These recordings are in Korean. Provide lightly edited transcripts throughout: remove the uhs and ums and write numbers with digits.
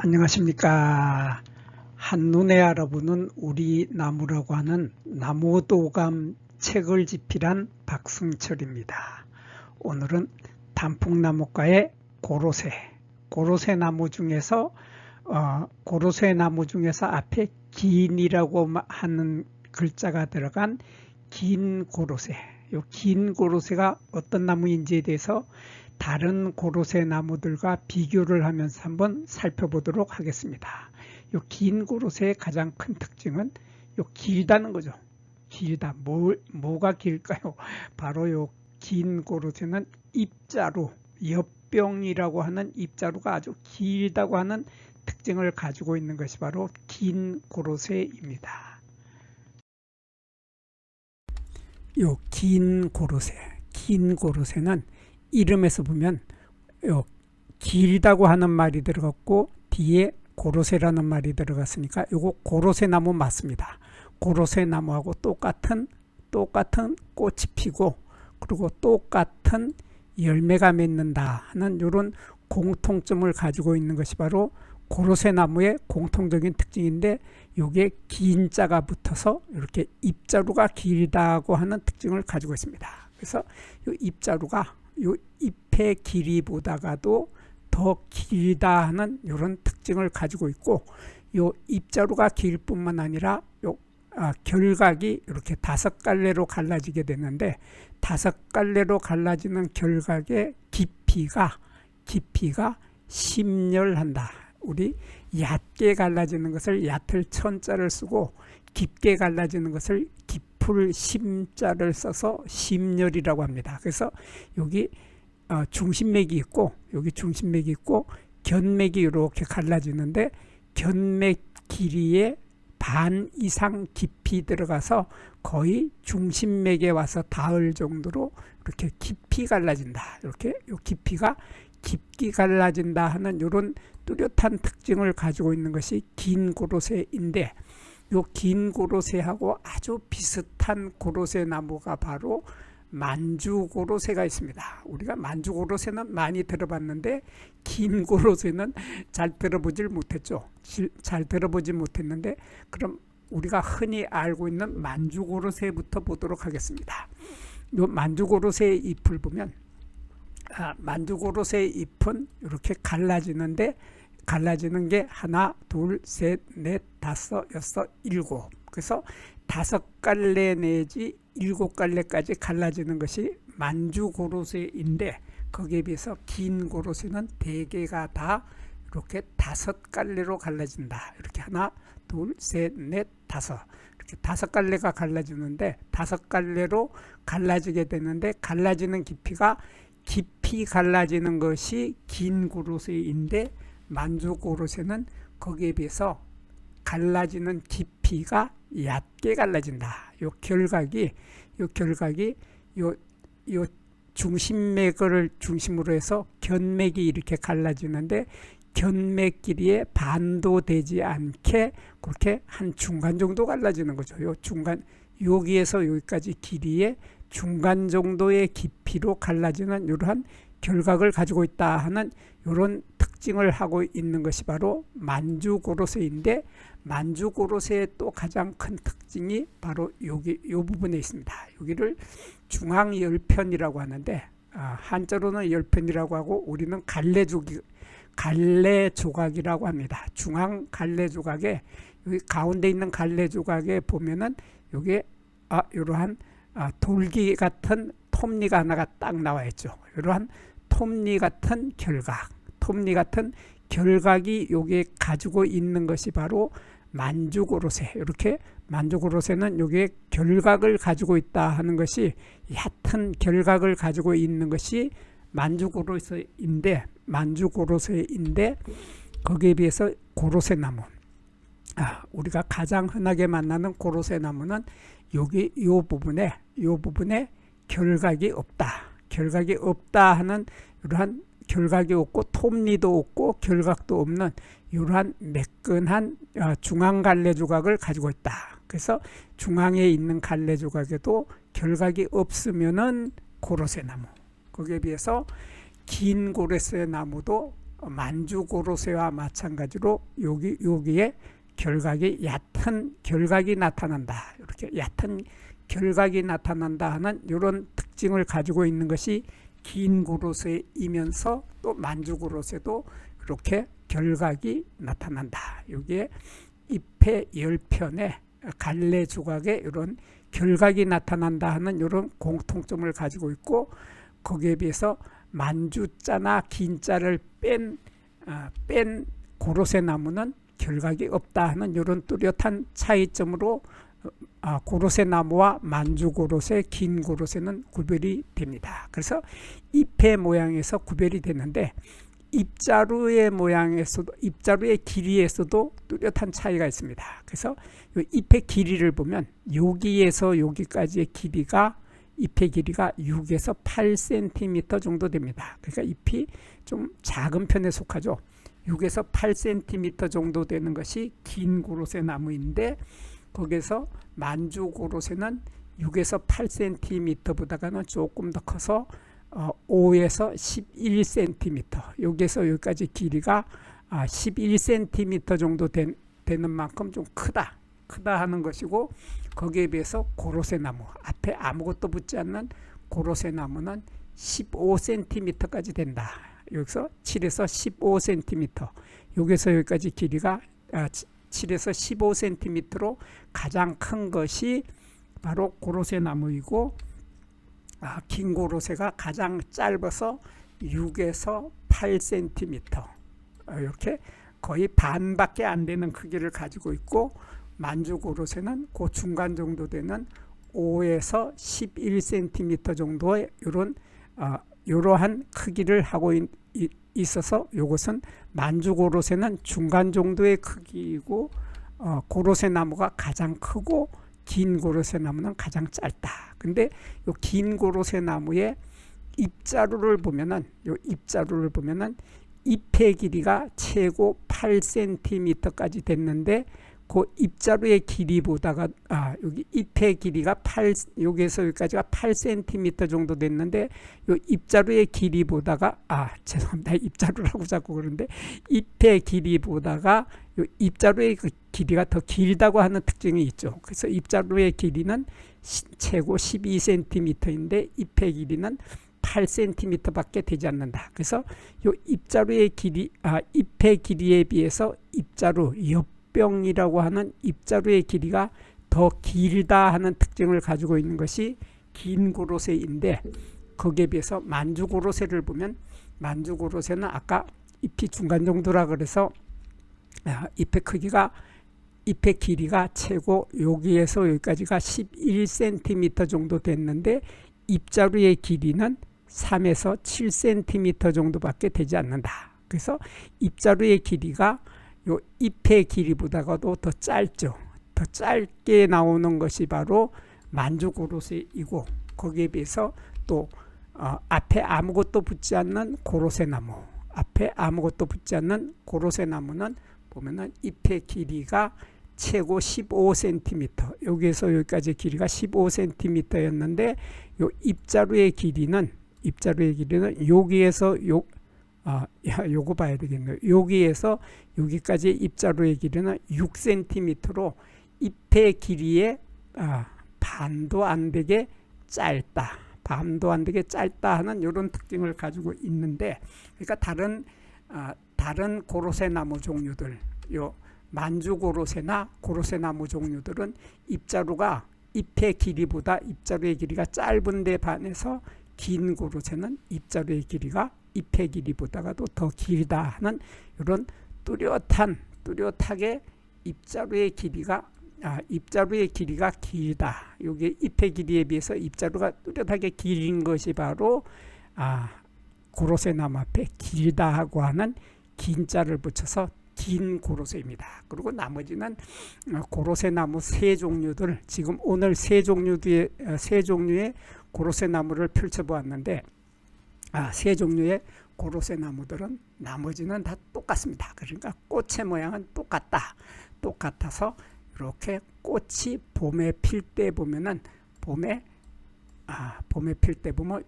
안녕하십니까. 한눈에 알아보는 우리 나무라고 하는 나무도감 책을 집필한 박승철입니다. 오늘은 단풍나무과의 고로쇠 나무 중에서 고로쇠 나무 중에서 앞에 긴이라고 하는 글자가 들어간 긴 고로쇠, 이 긴 고로쇠가 어떤 나무인지에 대해서 다른 고로쇠 나무들과 비교를 하면서 한번 살펴보도록 하겠습니다. 이 긴 고로쇠의 가장 큰 특징은 요 길다는 거죠. 길다. 뭐가 길까요? 바로 요 긴 고로쇠는 입자루, 엽병이라고 하는 입자루가 아주 길다고 하는 특징을 가지고 있는 것이 바로 긴 고로쇠입니다. 요 긴 고로쇠는 이름에서 보면 길다고 하는 말이 들어갔고 뒤에 고로쇠라는 말이 들어갔으니까 이거 고로쇠 나무 맞습니다. 고로쇠 나무하고 똑같은 꽃이 피고 그리고 똑같은 열매가 맺는다 하는 이런 공통점을 가지고 있는 것이 바로 고로쇠 나무의 공통적인 특징인데, 이게 긴 자가 붙어서 이렇게 입자루가 길다고 하는 특징을 가지고 있습니다. 그래서 이 입자루가 이 잎의 길이보다가도 더 길다 하는 이런 특징을 가지고 있고, 이 입자루가 길 뿐만 아니라 결각이 이렇게 5갈래로 갈라지게 되는데, 5갈래로 갈라지는 결각의 깊이가 심렬한다. 우리 얕게 갈라지는 것을 얕을 천자를 쓰고 깊게 갈라지는 것을 깊을 심자를 써서 심렬이라고 합니다. 그래서 여기 중심맥이 있고 여기 중심맥이 있고 견맥이 이렇게 갈라지는데, 견맥 길이의 반 이상 깊이 들어가서 거의 중심맥에 와서 닿을 정도로 이렇게 깊이 갈라진다. 이렇게 이 깊이가 깊게 갈라진다 하는 이런 뚜렷한 특징을 가지고 있는 것이 긴 고로쇠인데, 이 긴 고로쇠하고 아주 비슷한 고로쇠 나무가 바로 만주고로쇠가 있습니다. 우리가 만주고로쇠는 많이 들어봤는데 긴 고로쇠는 잘 들어보지 못했는데, 그럼 우리가 흔히 알고 있는 만주고로쇠부터 보도록 하겠습니다. 이 만주고로쇠의 잎을 보면 만주고로쇠의 잎은 이렇게 갈라지는데, 갈라지는 게 하나, 둘, 셋, 넷, 다섯, 여섯, 일곱. 그래서 5갈래 내지 7갈래까지 갈라지는 것이 만주고로쇠인데, 거기에 비해서 긴 고로쇠는 대개가 다 이렇게 5갈래로 갈라진다. 이렇게 하나, 둘, 셋, 넷, 다섯. 이렇게 5갈래가 갈라지는데, 5갈래로 갈라지게 되는데, 갈라지는 깊이가 깊이 갈라지는 것이 긴 고로쇠인데, 만주고로쇠는 거기에 비해서 갈라지는 깊이가 얕게 갈라진다. 요 결각이 요 중심맥을 중심으로 해서 견맥이 이렇게 갈라지는데, 견맥 길이에 반도 되지 않게 그렇게 한 중간 정도 갈라지는 거죠. 요 중간, 여기에서 여기까지 길이의 중간 정도의 깊이로 갈라지는 이러한 결각을 가지고 있다 하는 이런 특징을 하고 있는 것이 바로 만주고로쇠인데, 만주고로쇠의 또 가장 큰 특징이 바로 여기 이 부분에 있습니다. 여기를 중앙열편이라고 하는데, 한자로는 열편이라고 하고 우리는 갈래 조각이라고 합니다. 중앙 갈래 조각에 여기 가운데 있는 갈래 조각에 보면은 여기 이러한 돌기 같은 톱니가 하나가 딱 나와 있죠. 이러한 톱니 같은 결각이 여기에 가지고 있는 것이 바로 만주고로쇠. 이렇게 만주고로쇠는 여기에 결각을 가지고 있다 하는 것이, 얕은 결각을 가지고 있는 것이 만주고로쇠인데 거기에 비해서 고로쇠나무, 우리가 가장 흔하게 만나는 고로쇠나무는 여기 요 부분에 결각이 없다 하는, 이러한 결각이 없고 톱니도 없고 결각도 없는 이러한 매끈한 중앙 갈래 조각을 가지고 있다. 그래서 중앙에 있는 갈래 조각에도 결각이 없으면은 고로쇠 나무, 거기에 비해서 긴 고로쇠 나무도 만주고로쇠와 마찬가지로 여기에 결각이 얕은 결각이 나타난다. 이렇게 얕은 결각이 나타난다 하는 이런 특징을 가지고 있는 것이 긴 고로쇠이면서 또 만주고로쇠도 이렇게 결각이 나타난다. 여기에 잎의 열편에 갈래 조각에 이런 결각이 나타난다 하는 이런 공통점을 가지고 있고, 거기에 비해서 만주자나 긴자를 뺀 고로쇠 나무는 결각이 없다 하는 이런 뚜렷한 차이점으로 고로쇠 나무와 만주 고로쇠, 긴 고로쇠는 구별이 됩니다. 그래서 잎의 모양에서 구별이 되는데, 잎자루의 모양에서도, 잎자루의 길이에서도 뚜렷한 차이가 있습니다. 그래서 이 잎의 길이를 보면 여기에서 여기까지의 길이가, 잎의 길이가 6에서 8cm 정도 됩니다. 그러니까 잎이 좀 작은 편에 속하죠. 6에서 8cm 정도 되는 것이 긴 고로쇠 나무인데, 거기에서 만주 고로쇠는 6에서 8cm보다는 조금 더 커서 5에서 11cm, 여기에서 여기까지 길이가 11cm 정도 되는 만큼 좀 크다 하는 것이고, 거기에 비해서 고로쇠 나무, 앞에 아무것도 붙지 않는 고로쇠 나무는 15cm까지 된다. 여기서 7에서 15cm, 여기서 여기까지 길이가 7에서 15cm로 가장 큰 것이 바로 고로쇠 나무이고, 긴 고로쇠가 가장 짧아서 6에서 8cm, 이렇게 거의 반밖에 안 되는 크기를 가지고 있고, 만주 고로쇠는 그 중간 정도 되는 5에서 11cm 정도의 이러한 크기를 하고 있어서, 이것은 만주 고로쇠는 중간 정도의 크기이고, 고로쇠 나무가 가장 크고 긴 고로쇠 나무는 가장 짧다. 근데 이 긴 고로쇠 나무의 잎자루를 보면은, 잎의 길이가 최고 8cm까지 됐는데, 그 잎자루의 길이보다가 여기 잎의 길이가 여기에서 여기까지가 8cm 정도 됐는데, 이 잎자루의 길이보다가 죄송합니다, 잎자루라고 자꾸 그러는데, 잎의 길이보다가 이 잎자루의 그 길이가 더 길다고 하는 특징이 있죠. 그래서 잎자루의 길이는 최고 12cm인데 잎의 길이는 8cm밖에 되지 않는다. 그래서 이 잎자루의 길이, 잎의 길이에 비해서 잎자루, 엽병이라고 하는 잎자루의 길이가 더 길다 하는 특징을 가지고 있는 것이 긴 고로쇠인데, 거기에 비해서 만주 고로쇠를 보면, 만주 고로쇠는 아까 잎이 중간 정도라 그래서 잎의 길이가 최고 여기에서 여기까지가 11cm 정도 됐는데, 잎자루의 길이는 3에서 7cm 정도밖에 되지 않는다. 그래서 잎자루의 길이가 요 잎의 길이보다도 더 짧죠. 더 짧게 나오는 것이 바로 만주 고로쇠이고, 거기에 비해서 또 앞에 아무것도 붙지 않는 고로쇠 나무, 앞에 아무것도 붙지 않는 고로쇠 나무는 보면은 잎의 길이가 최고 15cm, 여기에서 여기까지 길이가 15cm였는데, 요 잎자루의 길이는 여기에서 요거 봐야 되겠네요. 여기에서 여기까지 잎자루의 길이는 6cm로 잎의 길이의 반도 안 되게 짧다. 하는 이런 특징을 가지고 있는데, 그러니까 다른 고로쇠 나무 종류들, 요 만주 고로쇠나 고로쇠 나무 종류들은 잎자루가 잎의 길이보다 잎자루의 길이가 짧은 데 반해서, 긴 고로쇠는 잎자루의 길이가 잎의 길이보다도 더 길다 하는 이런 뚜렷하게 잎자루의 길이가 길다. 이게 잎의 길이에 비해서 잎자루가 뚜렷하게 긴 것이 바로 고로쇠 나무 앞에 길다 하고 하는 긴자를 붙여서 긴 고로쇠입니다. 그리고 나머지는 고로쇠 나무 세 종류들, 지금 오늘 세 종류의 고로쇠 나무를 펼쳐보았는데, 세 종류의 고로쇠 나무들은 나머지는 다 똑같습니다. 그러니까 꽃의 모양은 똑같아서 이렇게 꽃이 봄에 필 때 보면은 봄에 필 때 보면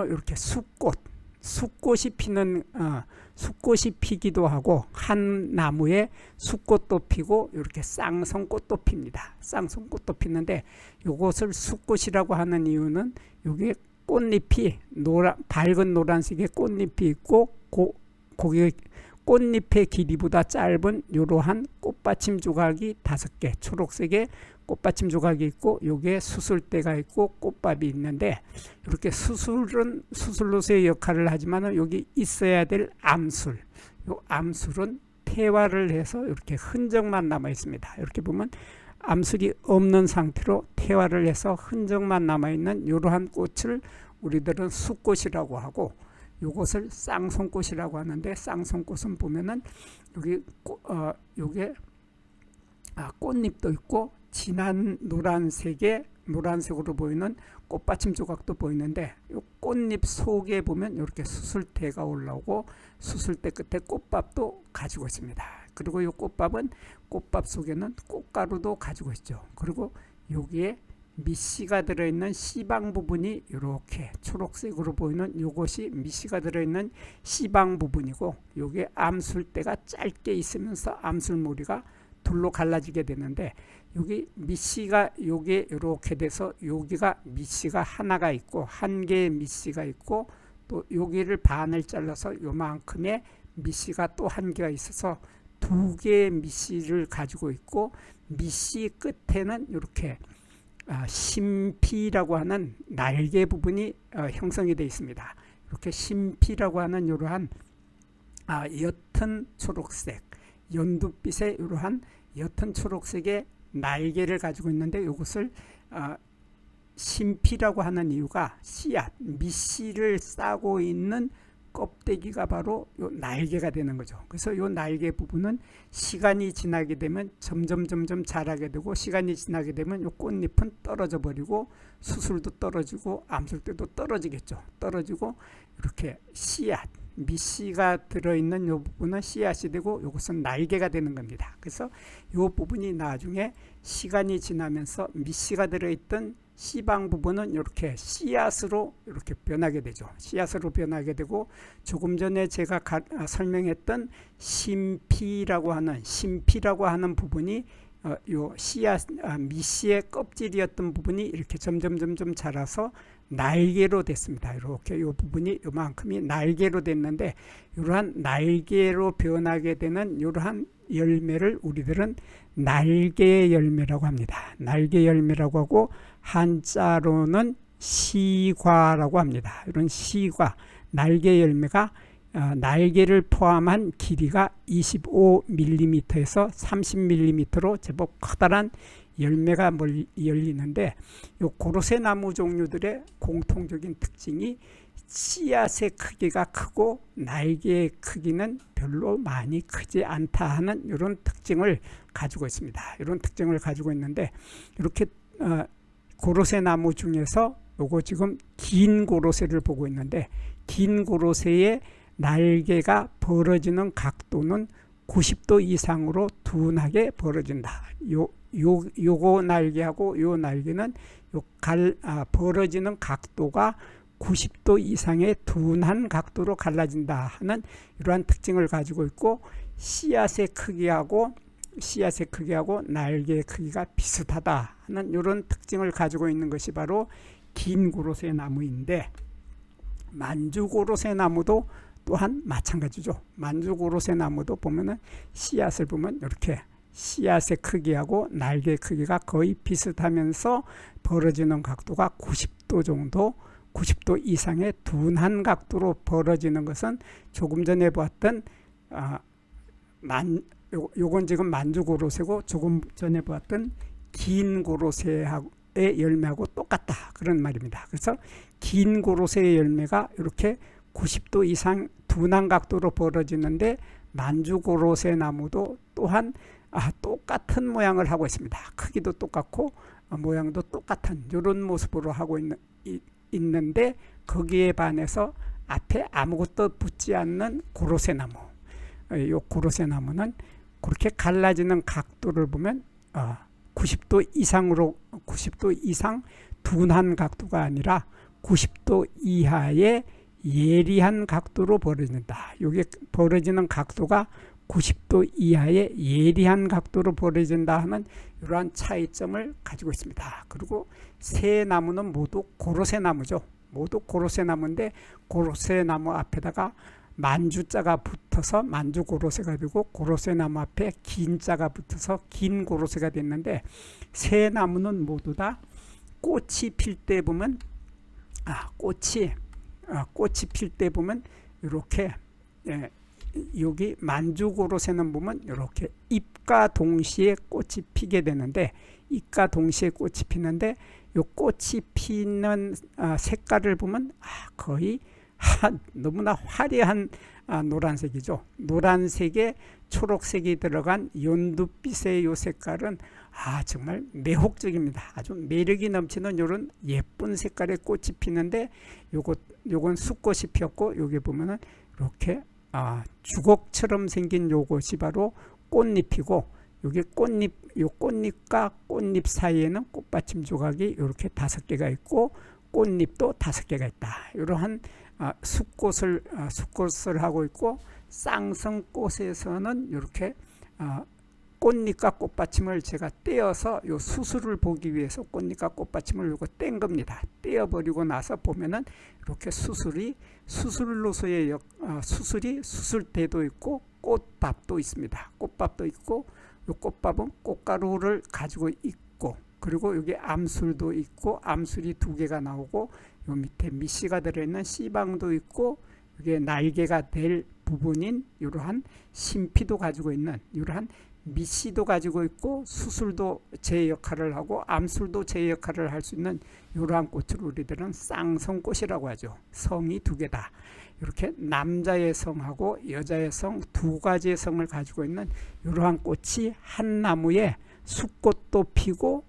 이렇게 숫꽃, 숫꽃이 피는 숫꽃이 피기도 하고 한 나무에 숫꽃도 피고 이렇게 쌍성꽃도 핍니다. 쌍성꽃도 피는데 이것을 숫꽃이라고 하는 이유는 여기에 꽃잎이 밝은 노란색의 꽃잎이 있고 거기에 꽃잎의 길이보다 짧은 이러한 꽃받침 조각이 5개, 초록색의 꽃받침 조각이 있고 여기에 수술대가 있고 꽃밥이 있는데 이렇게 수술은 수술로서의 역할을 하지만 여기 있어야 될 암술, 이 암술은 태화를 해서 이렇게 흔적만 남아 있습니다. 이렇게 보면 암술이 없는 상태로 태화를 해서 흔적만 남아 있는 이러한 꽃을 우리들은 숫꽃이라고 하고 요것을 쌍송꽃이라고 하는데 쌍송꽃은 보면은 요게 꽃잎도 있고 진한 노란색으로 보이는 꽃받침 조각도 보이는데 요 꽃잎 속에 보면 이렇게 수술대가 올라오고 수술대 끝에 꽃밥도 가지고 있습니다. 그리고 이 꽃밥은 꽃밥 속에는 꽃가루도 가지고 있죠. 그리고 여기에 밑씨가 들어있는 씨방 부분이 이렇게 초록색으로 보이는 이것이 밑씨가 들어있는 씨방 부분이고 여기에 암술대가 짧게 있으면서 암술무늬가 둘로 갈라지게 되는데 여기 밑씨가 여기 이렇게 돼서 여기가 밑씨가 하나가 있고 한 개의 밑씨가 있고 또 여기를 반을 잘라서 요만큼의 밑씨가 또 한 개가 있어서 2개의 밑씨를 가지고 있고 밑씨 끝에는 이렇게 심피라고 하는 날개 부분이 형성이 되어 있습니다. 이렇게 심피라고 하는 이러한 옅은 초록색, 연두빛의 이러한 옅은 초록색의 날개를 가지고 있는데 이것을 심피라고 하는 이유가 씨앗, 밑씨를 싸고 있는 껍데기가 바로 요 날개가 되는 거죠. 그래서 요 날개 부분은 시간이 지나게 되면 점점 자라게 되고 시간이 지나게 되면 요 꽃잎은 떨어져 버리고 수술도 떨어지고 암술대도 떨어지겠죠. 떨어지고 이렇게 씨앗, 밑씨가 들어있는 요 부분은 씨앗이 되고 요것은 날개가 되는 겁니다. 그래서 요 부분이 나중에 시간이 지나면서 밑씨가 들어있던 씨방 부분은 이렇게 씨앗으로 이렇게 변하게 되죠. 씨앗으로 변하게 되고 조금 전에 제가 설명했던 심피라고 하는 부분이 요 씨앗 밑씨의 껍질이었던 부분이 이렇게 점점 자라서 날개로 됐습니다. 이렇게 요 부분이 요만큼이 날개로 됐는데 이러한 날개로 변하게 되는 이러한 열매를 우리들은 날개 열매라고 합니다. 날개 열매라고 하고 한자로는 시과라고 합니다. 이런 시과, 날개 열매가 날개를 포함한 길이가 25mm에서 30mm로 제법 커다란 열매가 열리는데 요 고로쇠 나무 종류들의 공통적인 특징이 씨앗의 크기가 크고 날개의 크기는 별로 많이 크지 않다 하는 이런 특징을 가지고 있습니다. 이런 특징을 가지고 있는데 이렇게 고로쇠 나무 중에서 요거 지금 긴 고로쇠를 보고 있는데 긴 고로쇠의 날개가 벌어지는 각도는 90도 이상으로 둔하게 벌어진다. 요거 날개하고 요 날개는 벌어지는 각도가 90도 이상의 둔한 각도로 갈라진다 하는 이러한 특징을 가지고 있고 씨앗의 크기하고 날개의 크기가 비슷하다 하는 이런 특징을 가지고 있는 것이 바로 긴 고로쇠 나무인데 만주 고로쇠 나무도 또한 마찬가지죠. 만주 고로쇠 나무도 보면은 씨앗을 보면 이렇게 씨앗의 크기하고 날개의 크기가 거의 비슷하면서 벌어지는 각도가 90도 정도 90도 이상의 둔한 각도로 벌어지는 것은 조금 전에 보았던 요건 지금 만주 고로쇠고 조금 전에 보았던 긴 고로쇠의 열매하고 똑같다 그런 말입니다. 그래서 긴 고로쇠의 열매가 이렇게 90도 이상 둔한 각도로 벌어지는데 만주 고로쇠 나무도 또한 똑같은 모양을 하고 있습니다. 크기도 똑같고 모양도 똑같은 이런 모습으로 하고 있는데 거기에 반해서 앞에 아무것도 붙지 않는 고로쇠 나무, 이 고로쇠 나무는 그렇게 갈라지는 각도를 보면 90도 이상 둔한 각도가 아니라 90도 이하의 예리한 각도로 벌어진다. 이게 벌어지는 각도가 90도 이하의 예리한 각도로 벌어진다 하는 이러한 차이점을 가지고 있습니다. 그리고 세 나무는 모두 고로쇠 나무죠. 모두 고로쇠 나무인데 고로쇠 나무 앞에다가 만주자가 붙어서 만주 고로쇠가 되고 고로쇠 나무 앞에 긴 자가 붙어서 긴 고로쇠가 됐는데 세 나무는 모두 다 꽃이 필 때 보면 꽃이 필 때 보면 이렇게 여기 만주 고로쇠는 보면 이렇게 잎과 동시에 꽃이 피게 되는데 잎과 동시에 꽃이 피는데 이 꽃이 피는 색깔을 보면 거의 너무나 화려한 노란색이죠. 노란색에 초록색이 들어간 연두빛의 이 색깔은 정말 매혹적입니다. 아주 매력이 넘치는 이런 예쁜 색깔의 꽃이 피는데 요건 수꽃이 피었고 여기 보면은 이렇게 주걱처럼 생긴 요것이 바로 꽃잎이고 여기 요 꽃잎과 꽃잎 사이에는 꽃받침 조각이 이렇게 5개가 있고 꽃잎도 5개가 있다. 이러한 수꽃을 하고 있고 쌍성꽃에서는 이렇게 꽃잎과 꽃받침을 제가 떼어서 요 수술을 보기 위해서 꽃잎과 꽃받침을 요거 뗀 겁니다. 떼어버리고 나서 보면은 이렇게 수술로서의 수술이 수술대도 있고 꽃밥도 있습니다. 꽃밥도 있고 요 꽃밥은 꽃가루를 가지고 있고 그리고 여기 암술도 있고 암술이 2개가 나오고 요 밑에 미씨가 들어있는 씨방도 있고 이게 날개가 될 부분인 이러한 심피도 가지고 있는 이러한 미씨도 가지고 있고 수술도 제 역할을 하고 암술도 제 역할을 할 수 있는 이러한 꽃을 우리들은 쌍성꽃이라고 하죠. 성이 2개다. 이렇게 남자의 성하고 여자의 성 2가지의 성을 가지고 있는 이러한 꽃이 한 나무에 수꽃도 피고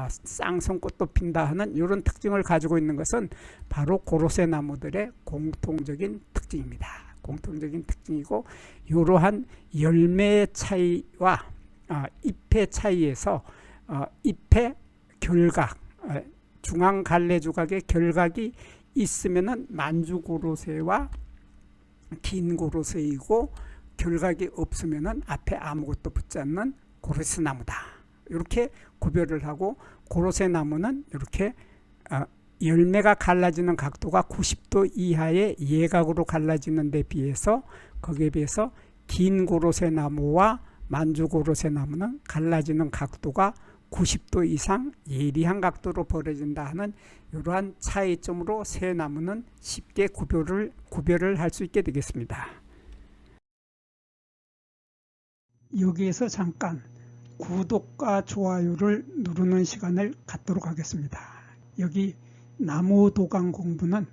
쌍성꽃도 핀다 하는 이런 특징을 가지고 있는 것은 바로 고로쇠 나무들의 공통적인 특징입니다. 공통적인 특징이고 이러한 열매의 차이와 잎의 차이에서 잎의 결각, 중앙 갈래 조각의 결각이 있으면은 만주 고로쇠와 긴 고로쇠이고 결각이 없으면은 앞에 아무것도 붙지 않는 고로쇠 나무다. 이렇게 구별을 하고 고로쇠 나무는 이렇게 열매가 갈라지는 각도가 90도 이하의 예각으로 갈라지는 데 비해서 거기에 비해서 긴 고로쇠 나무와 만주 고로쇠 나무는 갈라지는 각도가 90도 이상 예리한 각도로 벌어진다 하는 이러한 차이점으로 세 나무는 쉽게 구별을 할 수 있게 되겠습니다. 여기에서 잠깐 구독과 좋아요를 누르는 시간을 갖도록 하겠습니다. 여기 나무도감 공부는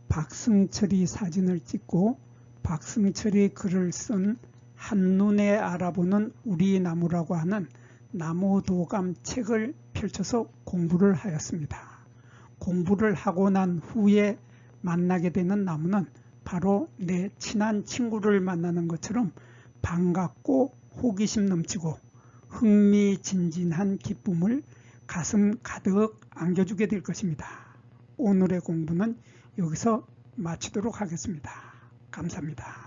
박승철이 사진을 찍고 박승철이 글을 쓴 한눈에 알아보는 우리 나무라고 하는 나무도감 책을 펼쳐서 공부를 하였습니다. 공부를 하고 난 후에 만나게 되는 나무는 바로 내 친한 친구를 만나는 것처럼 반갑고 호기심 넘치고 흥미진진한 기쁨을 가슴 가득 안겨주게 될 것입니다. 오늘의 공부는 여기서 마치도록 하겠습니다. 감사합니다.